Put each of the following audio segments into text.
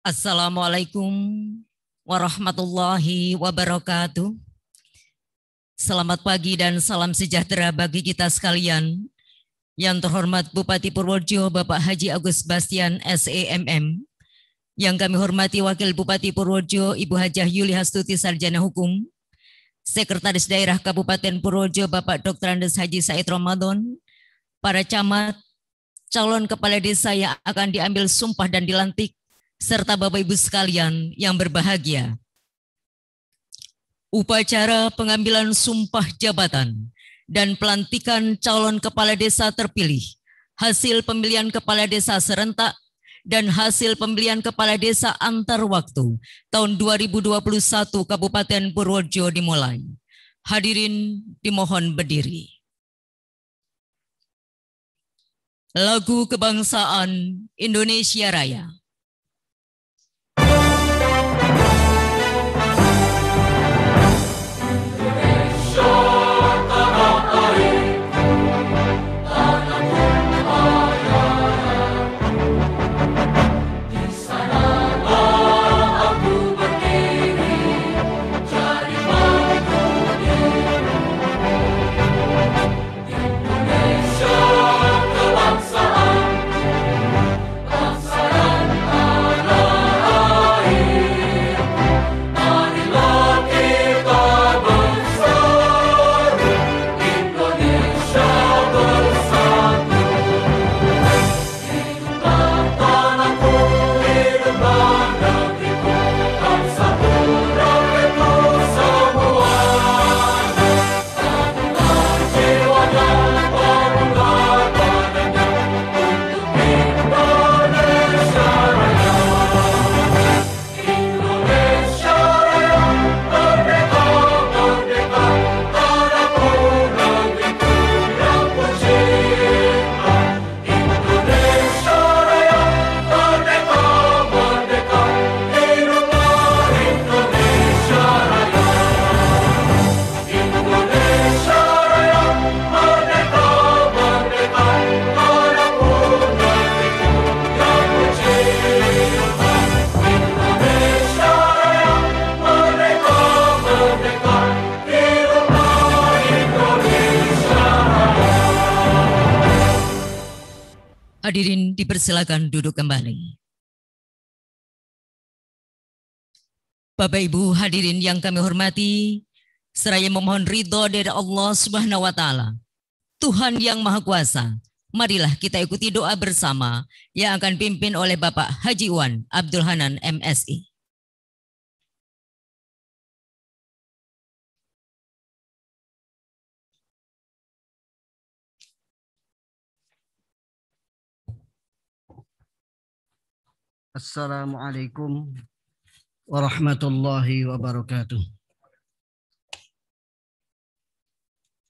Assalamualaikum warahmatullahi wabarakatuh. Selamat pagi dan salam sejahtera bagi kita sekalian. Yang terhormat Bupati Purworejo Bapak Haji Agus Bastian SEMM. Yang kami hormati Wakil Bupati Purworejo Ibu Hajah Yuli Hastuti Sarjana Hukum. Sekretaris Daerah Kabupaten Purworejo Bapak Dr. Andes Haji Said Ramadan. Para camat, calon kepala desa yang akan diambil sumpah dan dilantik, serta Bapak Ibu sekalian yang berbahagia. Upacara pengambilan sumpah jabatan dan pelantikan calon kepala desa terpilih, hasil pemilihan kepala desa serentak dan hasil pemilihan kepala desa antar waktu tahun 2021 Kabupaten Purworejo dimulai. Hadirin dimohon berdiri. Lagu Kebangsaan Indonesia Raya. Hadirin dipersilakan duduk kembali. Bapak Ibu hadirin yang kami hormati, seraya memohon ridho dari Allah Subhanahu wa Ta'ala, Tuhan yang Maha Kuasa. Marilah kita ikuti doa bersama yang akan pimpin oleh Bapak Haji Iwan Abdul Hanan MSI. Assalamualaikum warahmatullahi wabarakatuh.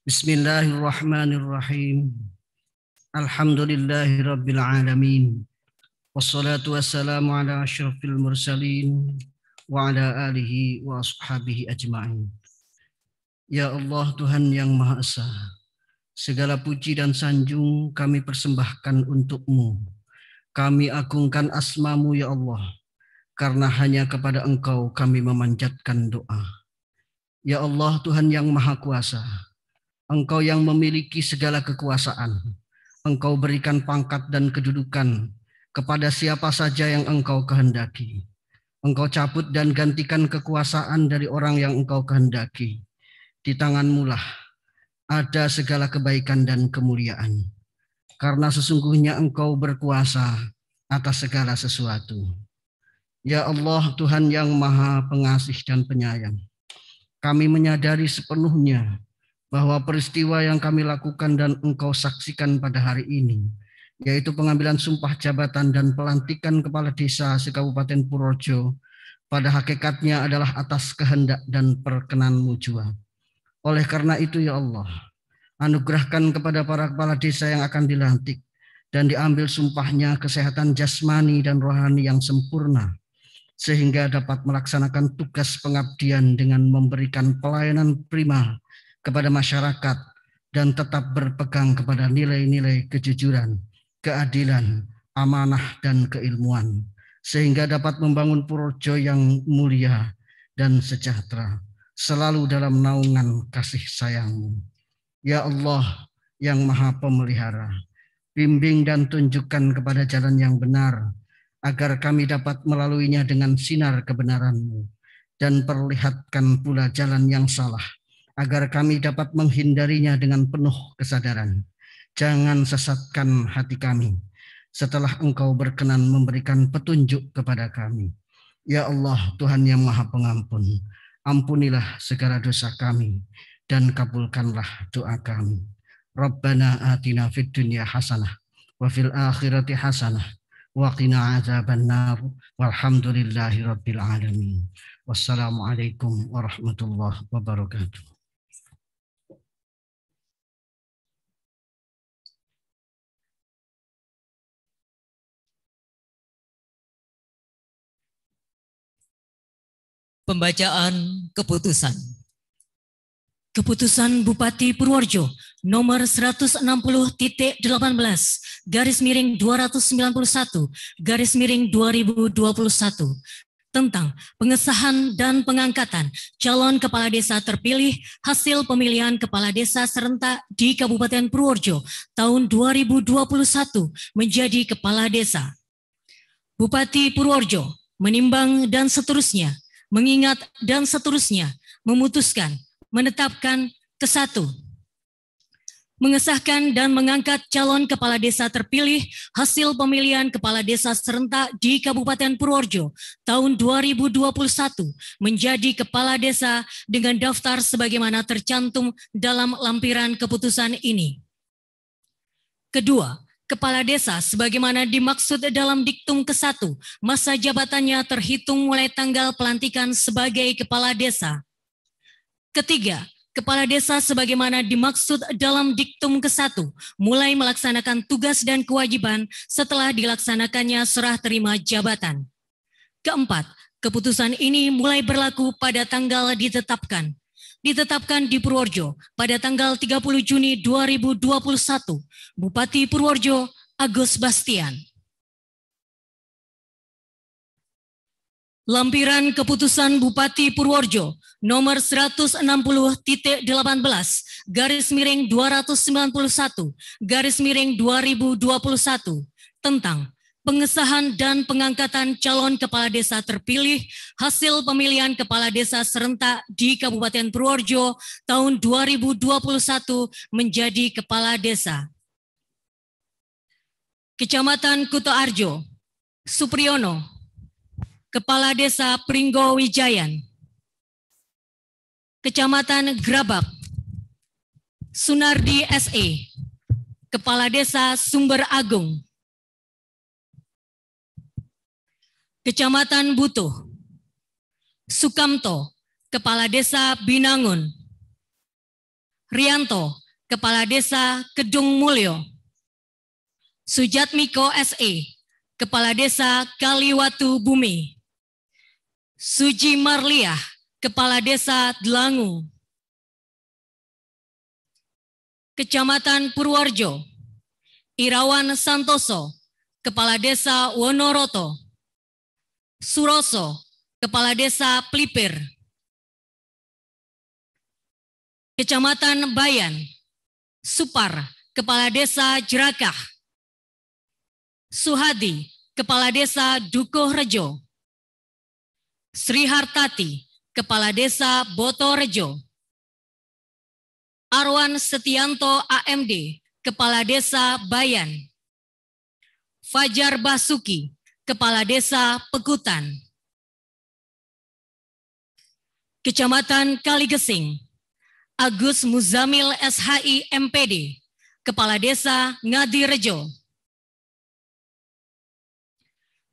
Bismillahirrahmanirrahim. Alhamdulillahi rabbil alamin. Wassalatu wassalamu ala asyrafil mursalin wa ala alihi wa ashabihi ajma'in. Ya Allah Tuhan yang Maha Esa, segala puji dan sanjung kami persembahkan untuk-Mu. Kami agungkan asma-Mu ya Allah, karena hanya kepada Engkau kami memanjatkan doa. Ya Allah Tuhan yang Maha Kuasa, Engkau yang memiliki segala kekuasaan. Engkau berikan pangkat dan kedudukan kepada siapa saja yang Engkau kehendaki. Engkau cabut dan gantikan kekuasaan dari orang yang Engkau kehendaki. Di tangan-Mu lah ada segala kebaikan dan kemuliaan. Karena sesungguhnya Engkau berkuasa atas segala sesuatu. Ya Allah Tuhan yang Maha Pengasih dan Penyayang, kami menyadari sepenuhnya bahwa peristiwa yang kami lakukan dan Engkau saksikan pada hari ini, yaitu pengambilan sumpah jabatan dan pelantikan kepala desa se-Kabupaten Purworejo, pada hakikatnya adalah atas kehendak dan perkenan-Mu jua. Oleh karena itu ya Allah, anugerahkan kepada para kepala desa yang akan dilantik dan diambil sumpahnya kesehatan jasmani dan rohani yang sempurna, sehingga dapat melaksanakan tugas pengabdian dengan memberikan pelayanan prima kepada masyarakat dan tetap berpegang kepada nilai-nilai kejujuran, keadilan, amanah, dan keilmuan. sehingga dapat membangun Purworejo yang mulia dan sejahtera, selalu dalam naungan kasih sayang-Mu. Ya Allah yang Maha Pemelihara, bimbing dan tunjukkan kepada jalan yang benar, agar kami dapat melaluinya dengan sinar kebenaran-Mu, dan perlihatkan pula jalan yang salah, agar kami dapat menghindarinya dengan penuh kesadaran. Jangan sesatkan hati kami, setelah Engkau berkenan memberikan petunjuk kepada kami. Ya Allah, Tuhan yang Maha Pengampun, ampunilah segala dosa kami, dan kabulkanlah doa kami. Rabbana atina fid dunya hasanah, wa fil akhirati hasanah, wa qina azabannar, walhamdulillahi rabbil alamin. Wassalamualaikum warahmatullahi wabarakatuh. Pembacaan keputusan. Keputusan Bupati Purworejo nomor 160/291/2021 tentang pengesahan dan pengangkatan calon kepala desa terpilih hasil pemilihan kepala desa serentak di Kabupaten Purworejo tahun 2021 menjadi kepala desa. Bupati Purworejo menimbang dan seterusnya, mengingat dan seterusnya, memutuskan, menetapkan ke-1, mengesahkan dan mengangkat calon kepala desa terpilih hasil pemilihan kepala desa serentak di Kabupaten Purworejo tahun 2021 menjadi kepala desa dengan daftar sebagaimana tercantum dalam lampiran keputusan ini. Kedua, kepala desa sebagaimana dimaksud dalam diktum ke-1, masa jabatannya terhitung mulai tanggal pelantikan sebagai kepala desa. Ketiga, kepala desa sebagaimana dimaksud dalam diktum ke-1 mulai melaksanakan tugas dan kewajiban setelah dilaksanakannya serah terima jabatan. Keempat, keputusan ini mulai berlaku pada tanggal ditetapkan di Purworejo pada tanggal 30 Juni 2021, Bupati Purworejo Agus Bastian. Lampiran keputusan Bupati Purworejo nomor 160/291/2021 tentang pengesahan dan pengangkatan calon kepala desa terpilih hasil pemilihan kepala desa serentak di Kabupaten Purworejo tahun 2021 menjadi kepala desa. Kecamatan Kutoarjo, Supriyono, Kepala Desa Pringgo Wijayan. Kecamatan Grabak, Sunardi SE, Kepala Desa Sumber Agung. Kecamatan Butuh, Sukamto, Kepala Desa Binangun. Rianto, Kepala Desa Kedung Mulyo. Sujatmiko SE, Kepala Desa Kaliwatu Bumi. Suji Marliah, Kepala Desa Delangu. Kecamatan Purworejo, Irawan Santoso, Kepala Desa Wonoroto. Suroso, Kepala Desa Plipir. Kecamatan Bayan, Supar, Kepala Desa Jerakah. Suhadi, Kepala Desa Dukuhrejo. Sri Hartati, Kepala Desa Botorejo. Arwan Setianto AMD, Kepala Desa Bayan. Fajar Basuki, Kepala Desa Pekutan. Kecamatan Kaligesing, Agus Muzamil SHI MPD, Kepala Desa Ngadirejo.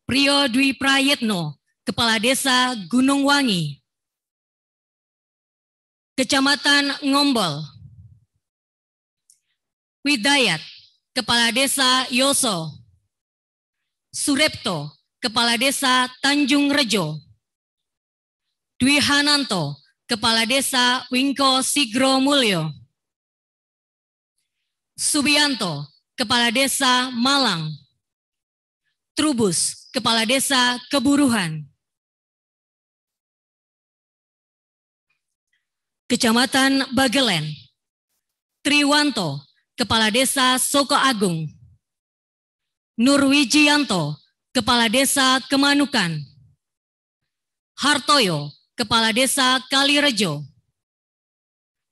Priyo Dwi Prayetno, Kepala Desa Gunung Wangi. Kecamatan Ngombol. Widayat, Kepala Desa Yoso. Surepto, Kepala Desa Tanjung Rejo. Dwi Hananto, Kepala Desa Wingko Sigro Mulyo. Subianto, Kepala Desa Malang. Trubus, Kepala Desa Keburuhan. Kecamatan Bagelen, Triwanto, Kepala Desa Soko Agung. Nurwijianto, Kepala Desa Kemanukan. Hartoyo, Kepala Desa Kalirejo.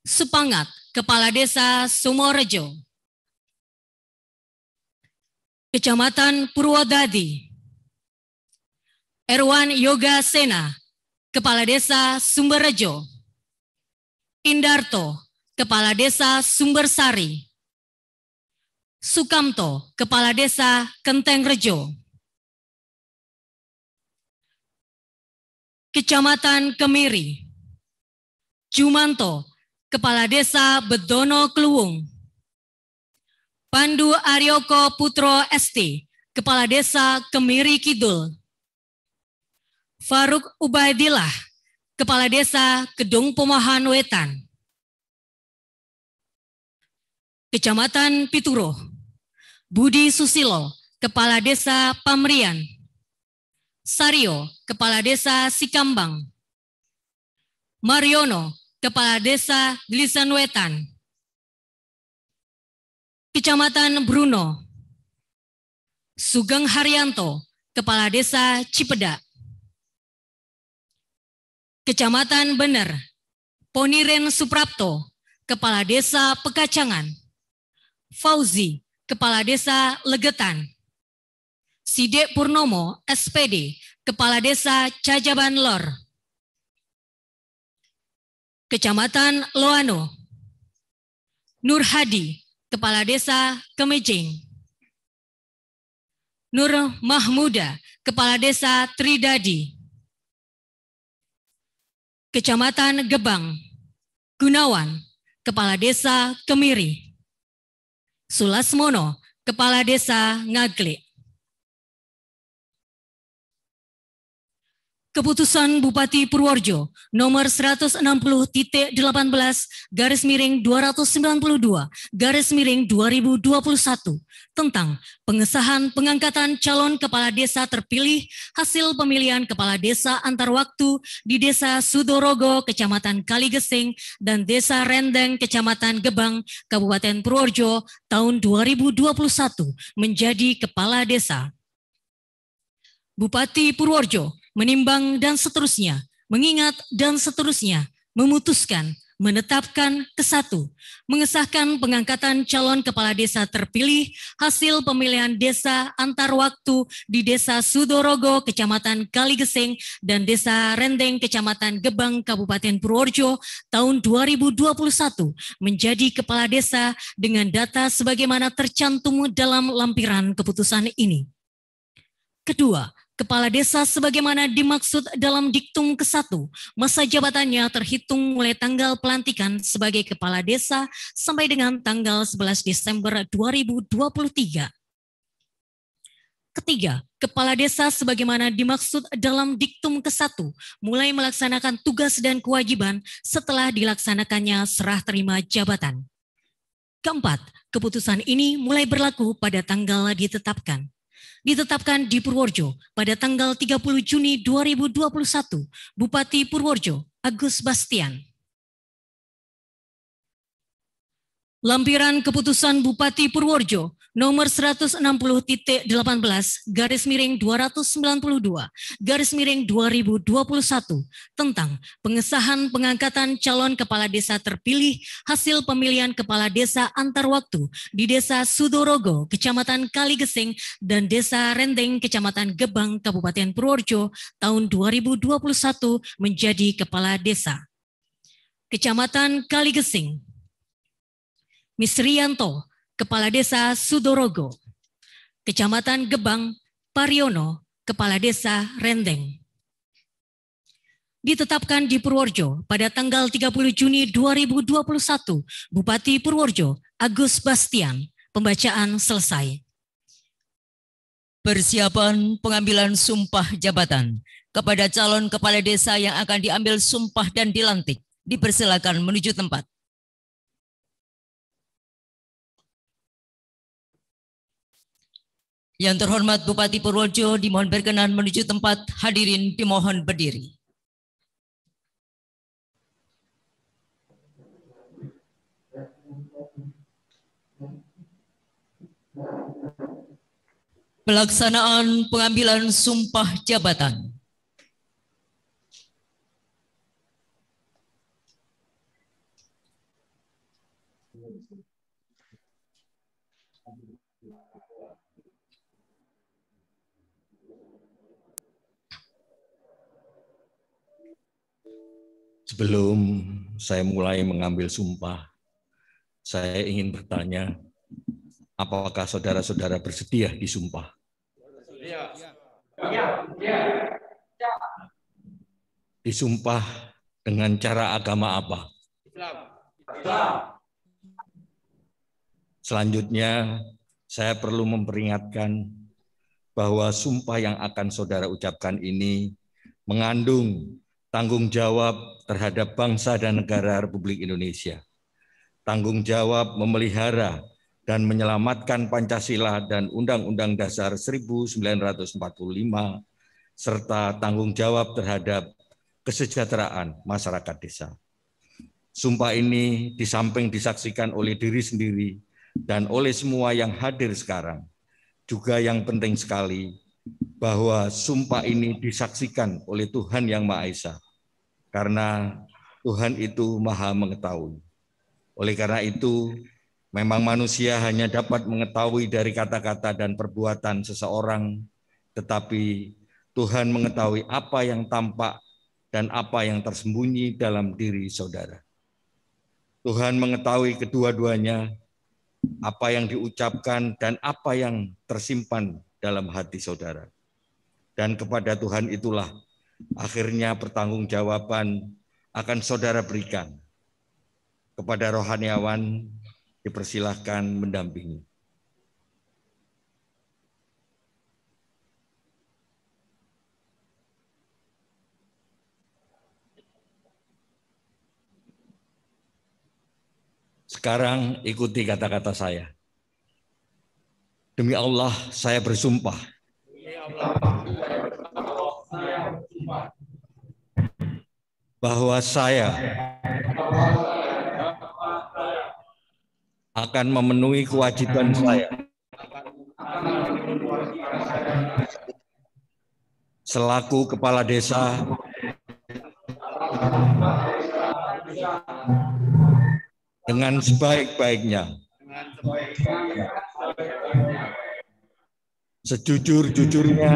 Supangat, Kepala Desa Sumorejo. Kecamatan Purwodadi, Erwan Yoga Sena, Kepala Desa Sumberrejo. Indarto, Kepala Desa Sumbersari. Sukamto, Kepala Desa Kentengrejo. Kecamatan Kemiri, Jumanto, Kepala Desa Bedono Kluwung. Pandu Aryoko Putro ST, Kepala Desa Kemiri Kidul. Faruk Ubaidillah, Kepala Desa Kedung Pomahan Wetan. Kecamatan Pituro, Budi Susilo, Kepala Desa Pamrian. Sario, Kepala Desa Sikambang. Mariono, Kepala Desa Glisan Wetan. Kecamatan Bruno, Sugeng Haryanto, Kepala Desa Cipeda. Kecamatan Bener, Poniren Suprapto, Kepala Desa Pekacangan. Fauzi, Kepala Desa Legetan. Sidek Purnomo, SPD, Kepala Desa Cajaban Lor. Kecamatan Loano, Nur Hadi, Kepala Desa Kemejing. Nur Mahmuda, Kepala Desa Tridadi. Kecamatan Gebang, Gunawan, Kepala Desa Kemiri. Sulasmono, Kepala Desa Ngagle. Keputusan Bupati Purworejo nomor 160.18 garis miring 292 garis miring 2021 tentang pengesahan pengangkatan calon kepala desa terpilih hasil pemilihan kepala desa antar waktu di Desa Sudorogo, Kecamatan Kaligesing dan Desa Rendeng, Kecamatan Gebang, Kabupaten Purworejo tahun 2021 menjadi kepala desa. Bupati Purworejo menimbang dan seterusnya, mengingat dan seterusnya, memutuskan, menetapkan ke-1, mengesahkan pengangkatan calon kepala desa terpilih hasil pemilihan desa antar waktu di Desa Sudorogo, Kecamatan Kaligesing dan Desa Rendeng, Kecamatan Gebang, Kabupaten Purworejo tahun 2021 menjadi kepala desa dengan data sebagaimana tercantum dalam lampiran keputusan ini. Kedua, kepala desa sebagaimana dimaksud dalam diktum ke-1, masa jabatannya terhitung mulai tanggal pelantikan sebagai kepala desa sampai dengan tanggal 11 Desember 2023. Ketiga, kepala desa sebagaimana dimaksud dalam diktum ke-1 mulai melaksanakan tugas dan kewajiban setelah dilaksanakannya serah terima jabatan. Keempat, keputusan ini mulai berlaku pada tanggal ditetapkan. Ditetapkan di Purworejo pada tanggal 30 Juni 2021, Bupati Purworejo Agus Bastian. Lampiran keputusan Bupati Purworejo nomor 160.18 garis miring 292 garis miring 2021 tentang pengesahan pengangkatan calon kepala desa terpilih hasil pemilihan kepala desa antar waktu di Desa Sudorogo, Kecamatan Kaligesing dan Desa Rendeng, Kecamatan Gebang, Kabupaten Purworejo tahun 2021 menjadi kepala desa. Kecamatan Kaligesing, Misrianto, Kepala Desa Sudorogo. Kecamatan Gebang, Pariono, Kepala Desa Rendeng. Ditetapkan di Purworejo pada tanggal 30 Juni 2021, Bupati Purworejo Agus Bastian. Pembacaan selesai. Persiapan pengambilan sumpah jabatan kepada calon kepala desa yang akan diambil sumpah dan dilantik. Dipersilakan menuju tempat. Yang terhormat Bupati Purworejo dimohon berkenan menuju tempat, hadirin dimohon berdiri. Pelaksanaan pengambilan sumpah jabatan. Sebelum saya mulai mengambil sumpah, saya ingin bertanya, apakah saudara-saudara bersedia disumpah? Disumpah dengan cara agama apa? Selanjutnya, saya perlu memperingatkan bahwa sumpah yang akan saudara ucapkan ini mengandung tanggung jawab terhadap bangsa dan negara Republik Indonesia. Tanggung jawab memelihara dan menyelamatkan Pancasila dan Undang-Undang Dasar 1945, serta tanggung jawab terhadap kesejahteraan masyarakat desa. Sumpah ini di samping disaksikan oleh diri sendiri dan oleh semua yang hadir sekarang, juga yang penting sekali, bahwa sumpah ini disaksikan oleh Tuhan Yang Maha Esa, karena Tuhan itu Maha Mengetahui. Oleh karena itu, memang manusia hanya dapat mengetahui dari kata-kata dan perbuatan seseorang, tetapi Tuhan mengetahui apa yang tampak dan apa yang tersembunyi dalam diri saudara. Tuhan mengetahui kedua-duanya, apa yang diucapkan dan apa yang tersimpan dalam hati saudara. Dan kepada Tuhan itulah akhirnya pertanggungjawaban akan saudara berikan. Kepada rohaniawan dipersilahkan mendampingi. Sekarang ikuti kata-kata saya. Demi Allah, saya bersumpah. Bahwa saya akan memenuhi kewajiban saya selaku kepala desa dengan sebaik-baiknya, sejujur-jujurnya,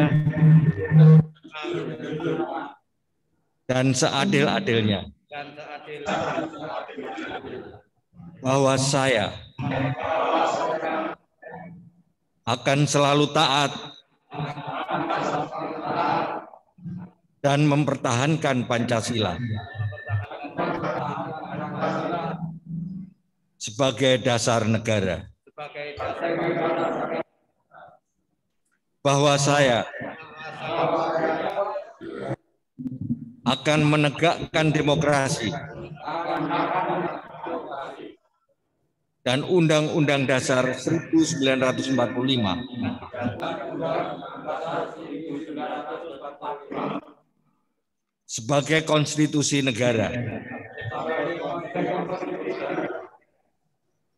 dan seadil-adilnya, bahwa saya akan selalu taat dan mempertahankan Pancasila sebagai dasar negara, bahwa saya akan menegakkan demokrasi dan Undang-Undang Dasar 1945 sebagai konstitusi negara,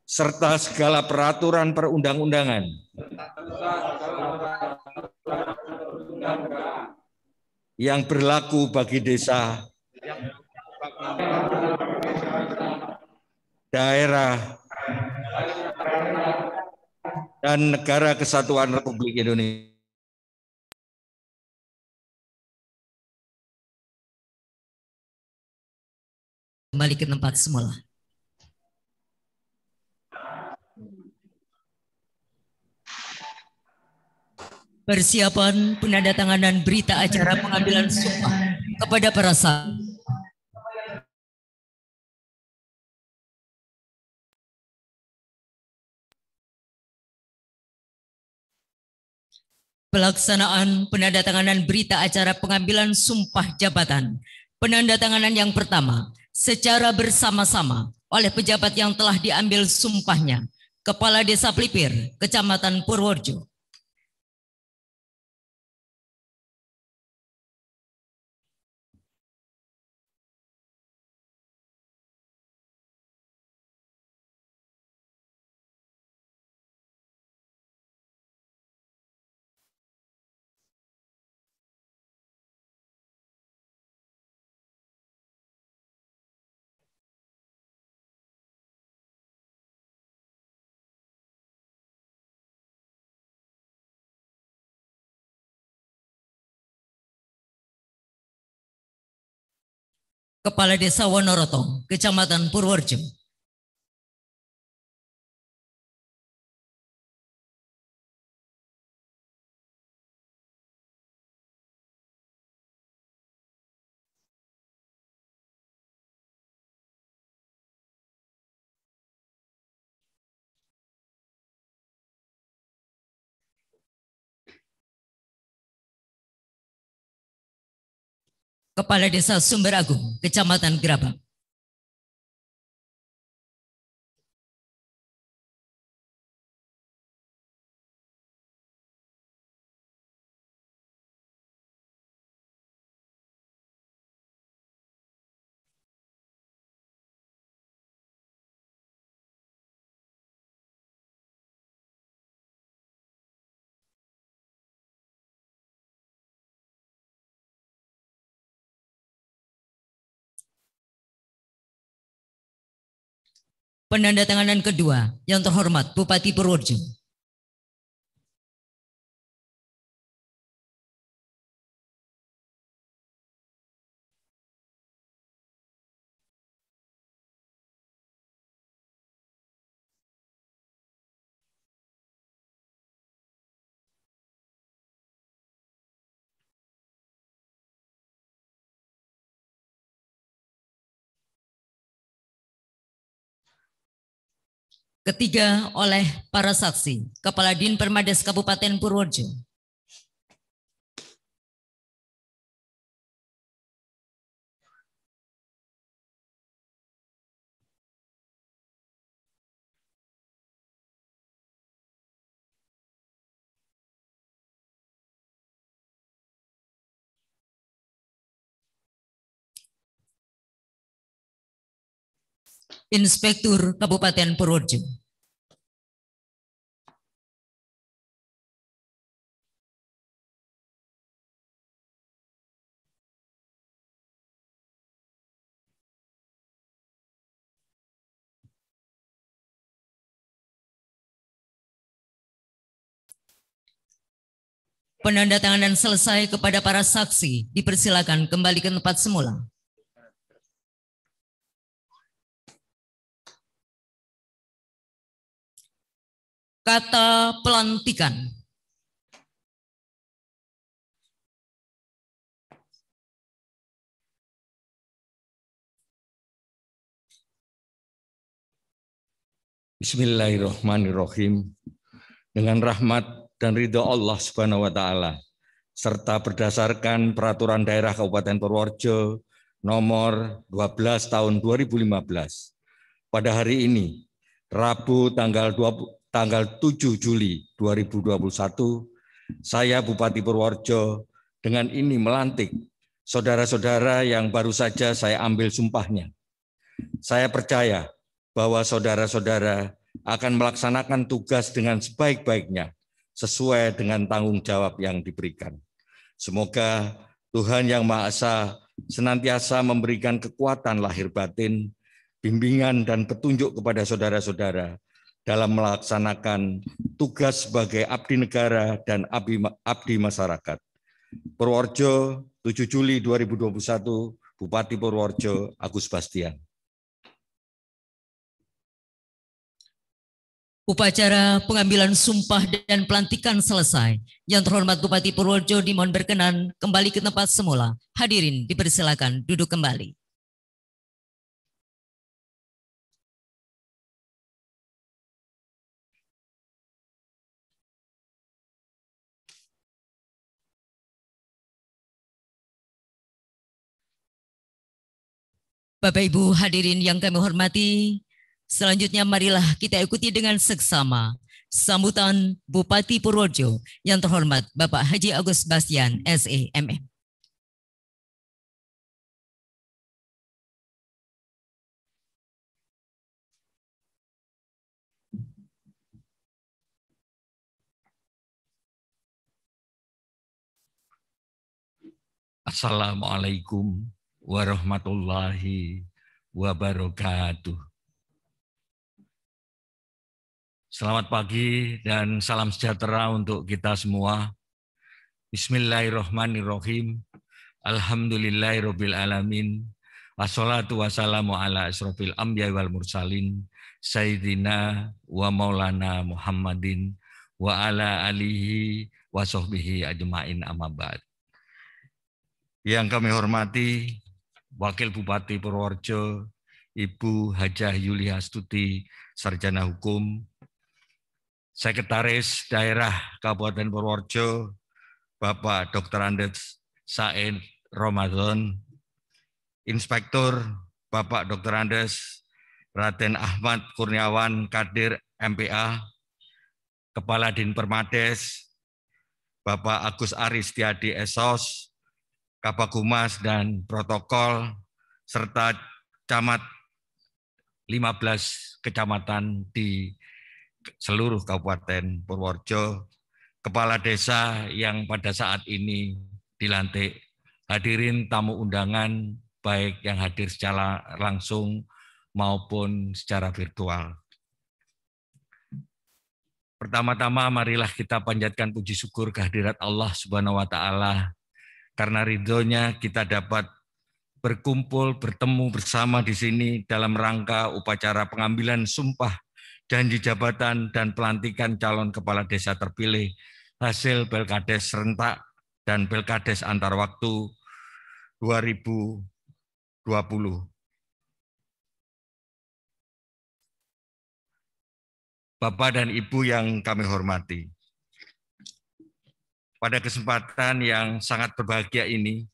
serta segala peraturan perundang-undangan yang berlaku bagi desa, daerah, dan negara kesatuan Republik Indonesia. Kembali ke tempat semula. Persiapan penandatanganan berita acara pengambilan sumpah kepada para saksi. Pelaksanaan penandatanganan berita acara pengambilan sumpah jabatan. Penandatanganan yang pertama secara bersama-sama oleh pejabat yang telah diambil sumpahnya, Kepala Desa Pelipir, Kecamatan Purworejo. Kepala Desa Wonoroto, Kecamatan Purworejo. Kepala Desa Sumber Agung, Kecamatan Gerabak. Penandatanganan kedua, yang terhormat Bupati Purworejo. Ketiga, oleh para saksi, Kepala Din Permades Kabupaten Purworejo. Inspektur Kabupaten Purworejo. Penandatanganan selesai. Kepada para saksi, dipersilakan kembali ke tempat semula. Kata pelantikan. Bismillahirrahmanirrahim. Dengan rahmat dan ridho Allah Subhanahu wa taala serta berdasarkan peraturan daerah Kabupaten Purworejo nomor 12 tahun 2015. Pada hari ini, Rabu tanggal 7 Juli 2021, saya Bupati Purworejo dengan ini melantik saudara-saudara yang baru saja saya ambil sumpahnya. Saya percaya bahwa saudara-saudara akan melaksanakan tugas dengan sebaik-baiknya sesuai dengan tanggung jawab yang diberikan. Semoga Tuhan Yang Maha Esa senantiasa memberikan kekuatan lahir batin, bimbingan dan petunjuk kepada saudara-saudara dalam melaksanakan tugas sebagai abdi negara dan abdi masyarakat. Purworejo, 7 Juli 2021, Bupati Purworejo Agus Bastian. Upacara pengambilan sumpah dan pelantikan selesai. Yang terhormat Bupati Purworejo dimohon berkenan kembali ke tempat semula. Hadirin dipersilakan duduk kembali. Bapak Ibu hadirin yang kami hormati, selanjutnya marilah kita ikuti dengan seksama sambutan Bupati Purworejo yang terhormat Bapak Haji Agus Bastian, SEMM. Assalamualaikum warahmatullahi wabarakatuh. Selamat pagi dan salam sejahtera untuk kita semua. Bismillahirrahmanirrahim. Alhamdulillahirabbil alamin. Wassalatu wassalamu ala asrofil anbiya wal mursalin Sayyidina wa maulana Muhammadin wa ala alihi wa sahbihi ajma'in amma ba'd. Yang kami hormati Wakil Bupati Purworejo, Ibu Hajah Yulia Astuti, Sarjana Hukum, Sekretaris Daerah Kabupaten Purworejo, Bapak Dr. Andes Said Ramadan, Inspektur Bapak Dr. Andes Raden Ahmad Kurniawan Kadir MPA, Kepala Din Permades Bapak Agus Aris Tiadi Esos, Kabag Humas dan Protokol, serta camat 15 kecamatan di seluruh Kabupaten Purworejo, kepala desa yang pada saat ini dilantik, hadirin tamu undangan baik yang hadir secara langsung maupun secara virtual. Pertama-tama marilah kita panjatkan puji syukur kehadirat Allah Subhanahu wa taala karena ridhonya kita dapat berkumpul, bertemu bersama di sini dalam rangka upacara pengambilan sumpah janji jabatan dan pelantikan calon kepala desa terpilih hasil Pelkades serentak dan Pelkades antar waktu 2020. Bapak dan Ibu yang kami hormati, pada kesempatan yang sangat berbahagia ini,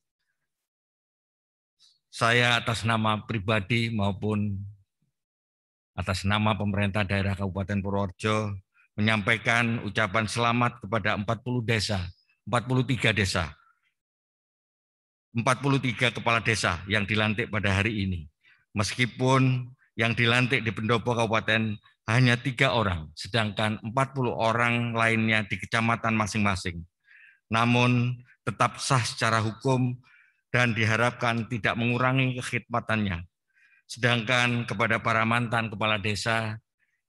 saya atas nama pribadi maupun atas nama pemerintah daerah Kabupaten Purworejo menyampaikan ucapan selamat kepada 43 kepala desa yang dilantik pada hari ini. Meskipun yang dilantik di pendopo kabupaten hanya 3 orang, sedangkan 40 orang lainnya di kecamatan masing-masing. Namun tetap sah secara hukum dan diharapkan tidak mengurangi kekhidmatannya. Sedangkan kepada para mantan kepala desa,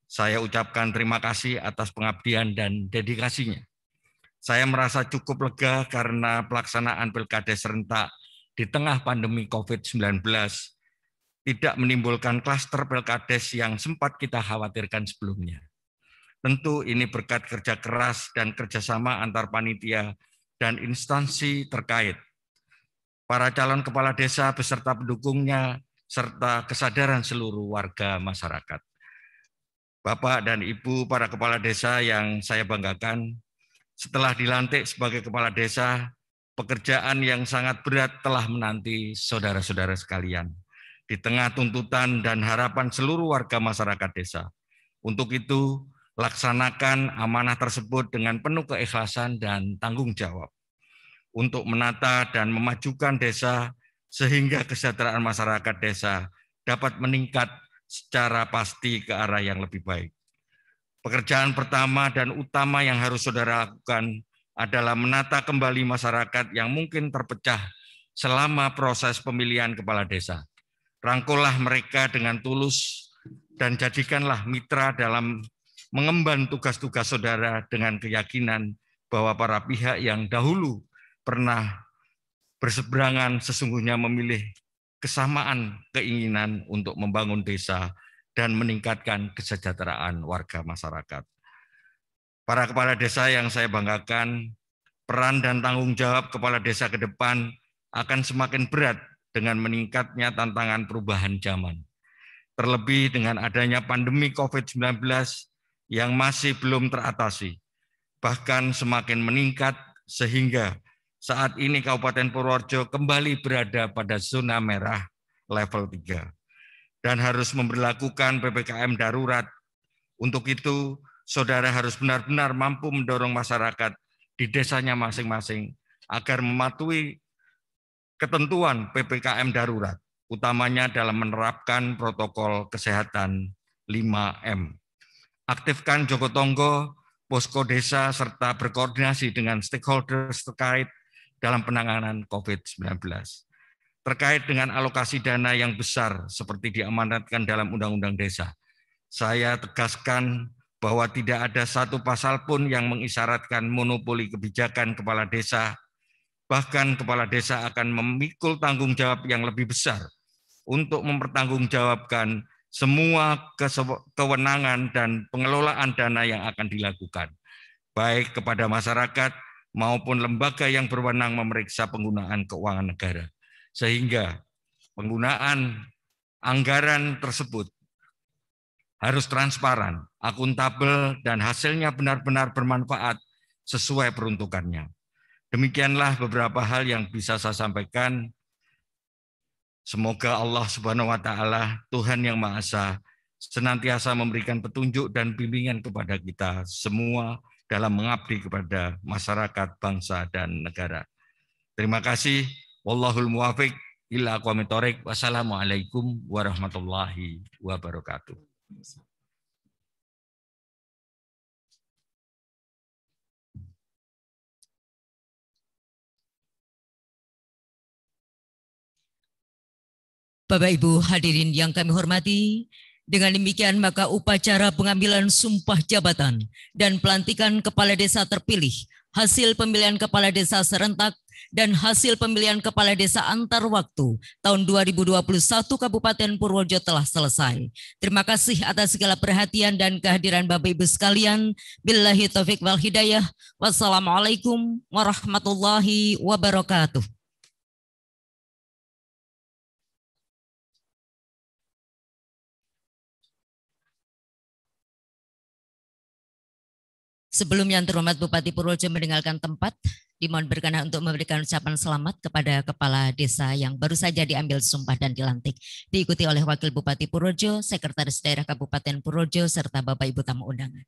saya ucapkan terima kasih atas pengabdian dan dedikasinya. Saya merasa cukup lega karena pelaksanaan Pilkades serentak di tengah pandemi COVID-19 tidak menimbulkan klaster Pilkades yang sempat kita khawatirkan sebelumnya. Tentu ini berkat kerja keras dan kerjasama antar panitia dan instansi terkait, para calon kepala desa beserta pendukungnya, serta kesadaran seluruh warga masyarakat. Bapak dan Ibu para kepala desa yang saya banggakan, setelah dilantik sebagai kepala desa, pekerjaan yang sangat berat telah menanti saudara-saudara sekalian, di tengah tuntutan dan harapan seluruh warga masyarakat desa. Untuk itu, laksanakan amanah tersebut dengan penuh keikhlasan dan tanggung jawab untuk menata dan memajukan desa sehingga kesejahteraan masyarakat desa dapat meningkat secara pasti ke arah yang lebih baik. Pekerjaan pertama dan utama yang harus saudara lakukan adalah menata kembali masyarakat yang mungkin terpecah selama proses pemilihan kepala desa. Rangkullah mereka dengan tulus dan jadikanlah mitra dalam mengemban tugas-tugas saudara dengan keyakinan bahwa para pihak yang dahulu pernah berseberangan sesungguhnya memilih kesamaan keinginan untuk membangun desa dan meningkatkan kesejahteraan warga masyarakat. Para kepala desa yang saya banggakan, peran dan tanggung jawab kepala desa ke depan akan semakin berat dengan meningkatnya tantangan perubahan zaman. Terlebih dengan adanya pandemi COVID-19 yang masih belum teratasi, bahkan semakin meningkat sehingga saat ini Kabupaten Purworejo kembali berada pada zona merah level 3 dan harus memberlakukan PPKM darurat. Untuk itu, saudara harus benar-benar mampu mendorong masyarakat di desanya masing-masing agar mematuhi ketentuan PPKM darurat, utamanya dalam menerapkan protokol kesehatan 5M. Aktifkan Jogotongo, posko desa, serta berkoordinasi dengan stakeholders terkait dalam penanganan COVID-19. Terkait dengan alokasi dana yang besar seperti diamanatkan dalam Undang-Undang Desa, saya tegaskan bahwa tidak ada satu pasal pun yang mengisyaratkan monopoli kebijakan kepala desa. Bahkan kepala desa akan memikul tanggung jawab yang lebih besar untuk mempertanggungjawabkan semua kewenangan dan pengelolaan dana yang akan dilakukan, baik kepada masyarakat maupun lembaga yang berwenang memeriksa penggunaan keuangan negara. Sehingga penggunaan anggaran tersebut harus transparan, akuntabel, dan hasilnya benar-benar bermanfaat sesuai peruntukannya. Demikianlah beberapa hal yang bisa saya sampaikan. Semoga Allah Subhanahu wa Ta'ala, Tuhan yang Maha Esa, senantiasa memberikan petunjuk dan bimbingan kepada kita semua dalam mengabdi kepada masyarakat, bangsa, dan negara. Terima kasih. Wallahul muwafiq ila aqwamit thoriq. Wassalamualaikum warahmatullahi wabarakatuh. Bapak Ibu hadirin yang kami hormati, dengan demikian maka upacara pengambilan sumpah jabatan dan pelantikan kepala desa terpilih, hasil pemilihan kepala desa serentak, dan hasil pemilihan kepala desa antar waktu tahun 2021 Kabupaten Purworejo telah selesai. Terima kasih atas segala perhatian dan kehadiran Bapak Ibu sekalian. Billahi taufik wal hidayah. Wassalamualaikum warahmatullahi wabarakatuh. Sebelum yang terhormat Bupati Purworejo meninggalkan tempat, dimohon berkenan untuk memberikan ucapan selamat kepada Kepala Desa yang baru saja diambil sumpah dan dilantik. Diikuti oleh Wakil Bupati Purworejo, Sekretaris Daerah Kabupaten Purworejo, serta Bapak Ibu tamu undangan.